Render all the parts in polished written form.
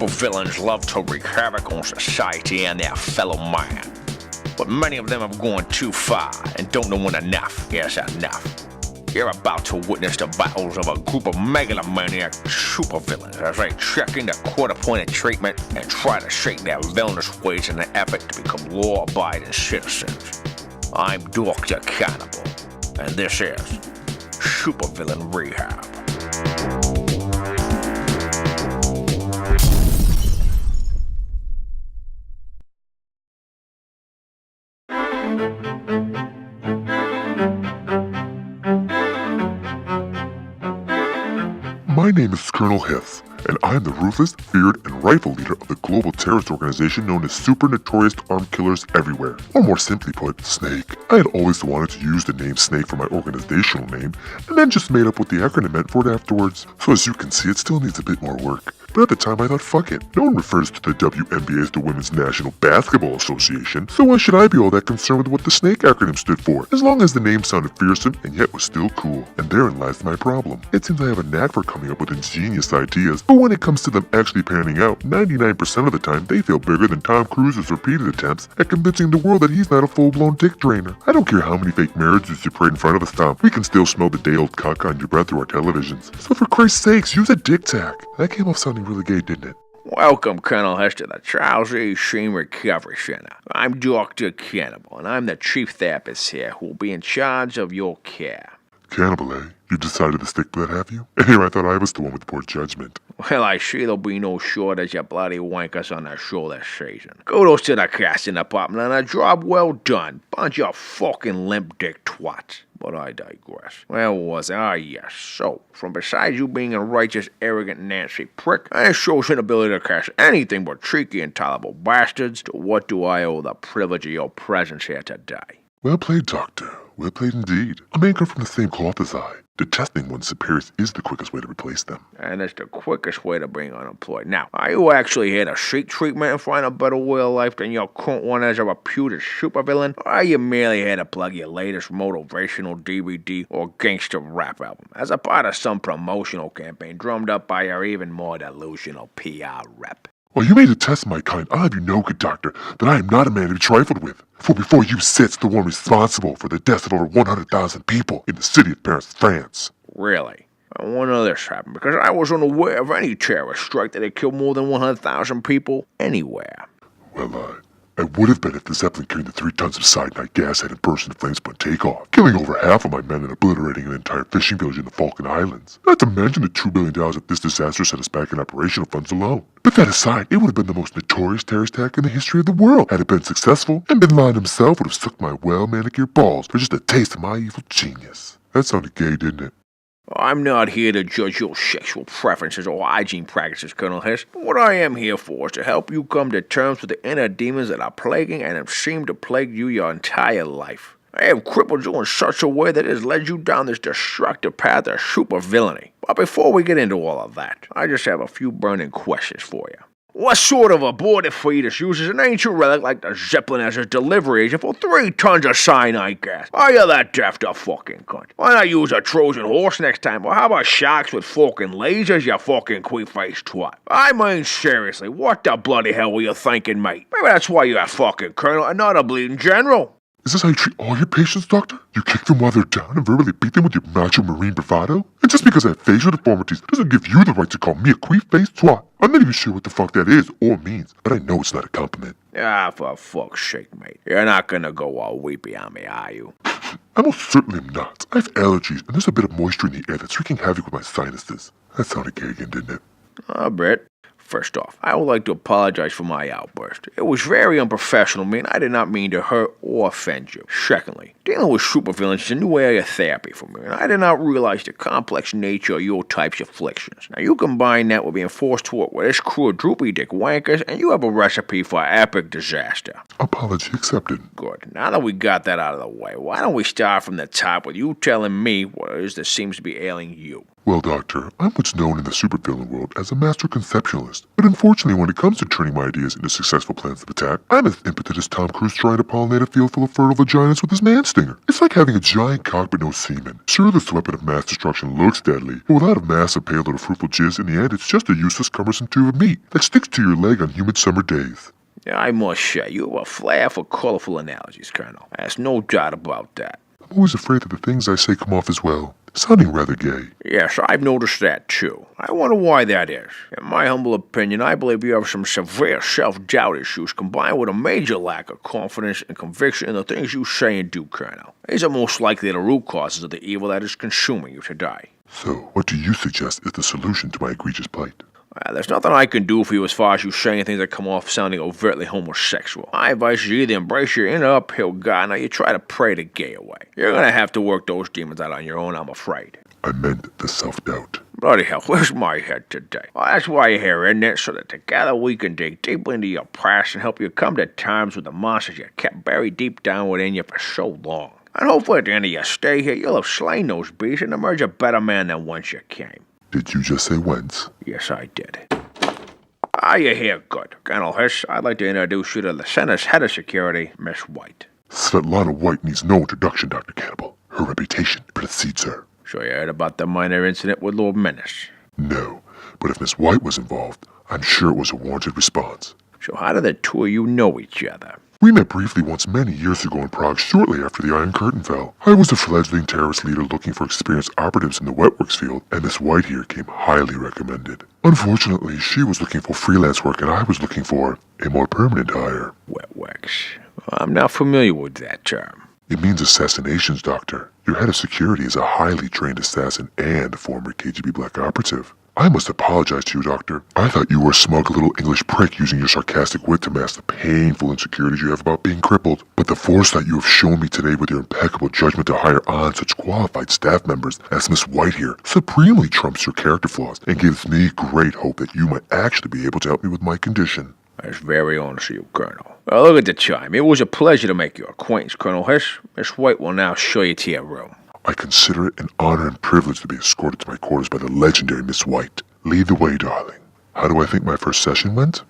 Supervillains love to wreak havoc on society and their fellow man. But many of them have gone too far and don't know when enough is enough. You're about to witness the battles of a group of megalomaniac supervillains as they check into court-appointed treatment and try to shake their villainous ways in an effort to become law-abiding citizens. I'm Dr. Cannibal, and this is Supervillain Rehab. My name is Colonel Hiss, and I am the ruthless, feared, and rightful leader of the global terrorist organization known as Super Notorious Armed Killers Everywhere, or more simply put, Snake. I had always wanted to use the name Snake for my organizational name, and then just made up what the acronym meant for it afterwards. So as you can see, it still needs a bit more work. But at the time I thought, fuck it. No one refers to the WNBA as the Women's National Basketball Association, so why should I be all that concerned with what the Snake acronym stood for, as long as the name sounded fearsome and yet was still cool. And therein lies my problem. It seems I have a knack for coming up with ingenious ideas, but when it comes to them actually panning out, 99% of the time they feel bigger than Tom Cruise's repeated attempts at convincing the world that he's not a full-blown dick drainer. I don't care how many fake marriages you parade in front of us, Tom. We can still smell the day-old cock on your breath through our televisions. So for Christ's sakes, use a dick tac. That came off sounding really gay, didn't it? Welcome, Colonel Hiss, to the Charles A. Sheen Recovery Center. I'm Dr. Cannibal, and I'm the chief therapist here who will be in charge of your care. Cannibal, eh? You decided to stick to that, have you? Here, I thought I was the one with poor judgment. Well, I see there'll be no shortage of bloody wankers on the show this season. Kudos to the casting department on a job well done. Bunch of fucking limp dick twats. But I digress. Where was I? Yes. So, from besides you being a righteous, arrogant Nancy prick, and shows an ability to cast anything but cheeky, intolerable bastards, to what do I owe the privilege of your presence here today? Well played, Doctor. Well played indeed. A man cut from the same cloth as I. Detesting one's superiors is the quickest way to replace them. And it's the quickest way to bring unemployed. Now, are you actually here to seek treatment and find a better way of life than your current one as a reputed supervillain? Or are you merely here to plug your latest motivational DVD or gangster rap album as a part of some promotional campaign drummed up by your even more delusional PR rep? While you may detest my kind, I'll have you know, good doctor, that I am not a man to be trifled with. For before you sits the one responsible for the deaths of over 100,000 people in the city of Paris, France. Really? I wonder this happened because I was unaware of any terrorist strike that had killed more than 100,000 people anywhere. Well, I would have been if the Zeppelin carrying the 3 tons of cyanide gas had burst into flames upon takeoff, killing over half of my men and obliterating an entire fishing village in the Falkland Islands. Not to mention the $2 billion that this disaster set us back in operational funds alone. But that aside, it would have been the most notorious terrorist attack in the history of the world had it been successful, and Bin Laden himself would have sucked my well-manicured balls for just a taste of my evil genius. That sounded gay, didn't it? I'm not here to judge your sexual preferences or hygiene practices, Colonel Hiss. What I am here for is to help you come to terms with the inner demons that are plaguing and have seemed to plague you your entire life. I have crippled you in such a way that it has led you down this destructive path of supervillainy. But before we get into all of that, I just have a few burning questions for you. What sort of aborted fetus uses an ancient relic like the Zeppelin as a delivery agent for 3 tons of cyanide gas? Are you that deaf to fucking cunt? Why not use a Trojan horse next time? Or how about sharks with fucking lasers, you fucking queef-faced twat? I mean, seriously, what the bloody hell were you thinking, mate? Maybe that's why you're a fucking colonel and not a bleeding general. Is this how you treat all your patients, Doctor? You kick them while they're down and verbally beat them with your macho marine bravado? And just because I have facial deformities doesn't give you the right to call me a queef-faced twat. I'm not even sure what the fuck that is or means, but I know it's not a compliment. Ah, for fuck's sake, mate. You're not gonna go all weepy on me, are you? I most certainly am not. I have allergies, and there's a bit of moisture in the air that's wreaking havoc with my sinuses. That sounded gay again, didn't it? A bit. First off, I would like to apologize for my outburst. It was very unprofessional of me, and I did not mean to hurt or offend you. Secondly, dealing with supervillains is a new area of therapy for me, and I did not realize the complex nature of your type's afflictions. Now, you combine that with being forced to work with this crew of droopy dick wankers, and you have a recipe for epic disaster. Apology accepted. Good. Now that we got that out of the way, why don't we start from the top with you telling me what it is that seems to be ailing you? Well, Doctor, I'm what's known in the supervillain world as a master conceptualist. But unfortunately, when it comes to turning my ideas into successful plans of attack, I'm as impotent as Tom Cruise trying to pollinate a field full of fertile vaginas with his man stinger. It's like having a giant cock but no semen. Sure, this weapon of mass destruction looks deadly, but without a massive payload of fruitful jizz, in the end, it's just a useless, cumbersome tube of meat that sticks to your leg on humid summer days. Yeah, I must say, you have a flair for colorful analogies, Colonel. There's no doubt about that. I'm always afraid that the things I say come off as well, sounding rather gay. Yes, I've noticed that too. I wonder why that is. In my humble opinion, I believe you have some severe self-doubt issues combined with a major lack of confidence and conviction in the things you say and do, Colonel. These are most likely the root causes of the evil that is consuming you today. So, what do you suggest is the solution to my egregious plight? There's nothing I can do for you as far as you saying things that come off sounding overtly homosexual. My advice is you either embrace your inner uphill guy, or you try to pray the gay away. You're gonna have to work those demons out on your own, I'm afraid. I meant the self-doubt. Bloody hell, where's my head today? Well, that's why you're here, isn't it? So that together we can dig deeply into your past and help you come to terms with the monsters you kept buried deep down within you for so long. And hopefully at the end of your stay here, you'll have slain those beasts and emerge a better man than once you came. Did you just say whence? Yes, I did. You're here, good. Colonel Hiss, I'd like to introduce you to the Center's head of security, Miss White. Svetlana White needs no introduction, Dr. Cannibal. Her reputation precedes her. So you heard about the minor incident with Lord Menace? No, but if Miss White was involved, I'm sure it was a warranted response. So how did the two of you know each other? We met briefly once many years ago in Prague shortly after the Iron Curtain fell. I was a fledgling terrorist leader looking for experienced operatives in the wetworks field, and Miss White here came highly recommended. Unfortunately, she was looking for freelance work and I was looking for a more permanent hire. Wetworks. I'm not familiar with that term. It means assassinations, Doctor. Your head of security is a highly trained assassin and a former KGB black operative. I must apologize to you, Doctor. I thought you were a smug little English prick using your sarcastic wit to mask the painful insecurities you have about being crippled. But the foresight you have shown me today with your impeccable judgment to hire on such qualified staff members as Miss White here supremely trumps your character flaws and gives me great hope that you might actually be able to help me with my condition. That's very honest of you, Colonel. Well, look at the chime. It was a pleasure to make your acquaintance, Colonel Hiss. Miss White will now show you to your room. I consider it an honor and privilege to be escorted to my quarters by the legendary Miss White. Lead the way, darling. How do I think my first session went?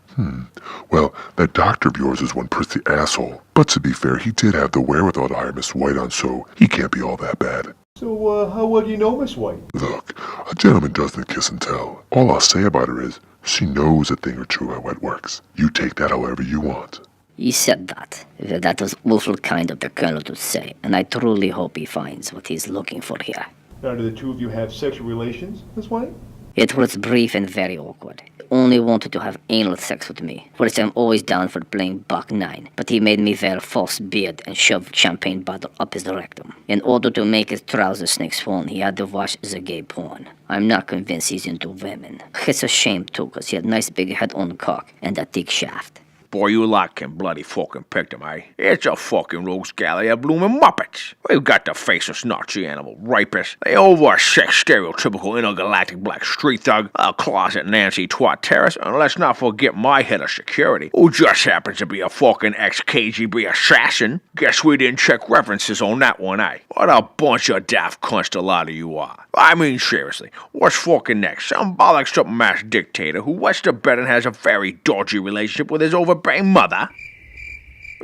Well, that doctor of yours is one prissy asshole. But to be fair, he did have the wherewithal to hire Miss White on, so he can't be all that bad. So, how well do you know Miss White? Look, a gentleman doesn't kiss and tell. All I'll say about her is, she knows a thing or two about wetworks. You take that however you want. He said that. That was awful kind of the colonel to say, and I truly hope he finds what he's looking for here. Now, do the two of you have sexual relations, Miss White? It was brief and very awkward. He only wanted to have anal sex with me, which I'm always down for playing Buck 9, but he made me wear a false beard and shove champagne bottle up his rectum. In order to make his trouser snakes fall, he had to watch the gay porn. I'm not convinced he's into women. It's a shame too, cause he had a nice big head on the cock and a thick shaft. Boy, you lot can bloody fucking pick them, eh? It's a fucking rogues gallery of blooming muppets. We've got the faceless Nazi animal rapists, the oversexed stereotypical intergalactic black street thug, a closet Nancy Twat terrorist, and let's not forget my head of security, who just happens to be a fucking ex-KGB assassin. Guess we didn't check references on that one, eh? What a bunch of daft cunts a lot of you are. I mean, seriously, what's fucking next? Some bollocked up mass dictator who wets the bed and has a very dodgy relationship with his overbearing mother?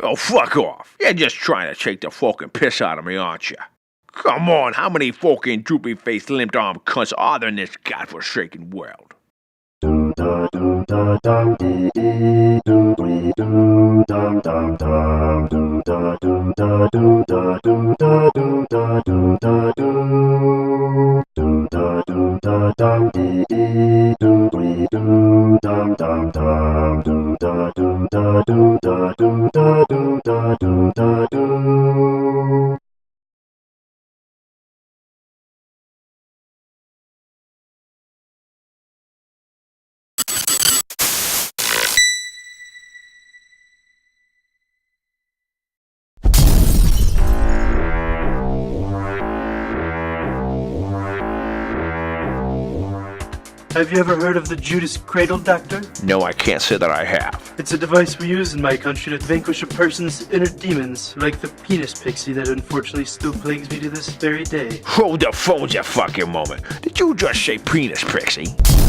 Oh, fuck off. You're just trying to take the fucking piss out of me, aren't you? Come on, how many fucking droopy-faced, limp-armed cunts are there in this godforsaken world? Have you ever heard of the Judas Cradle, Doctor? No, I can't say that I have. It's a device we use in my country to vanquish a person's inner demons, like the penis pixie that unfortunately still plagues me to this very day. Hold the phone a fucking moment. Did you just say penis, Prixie?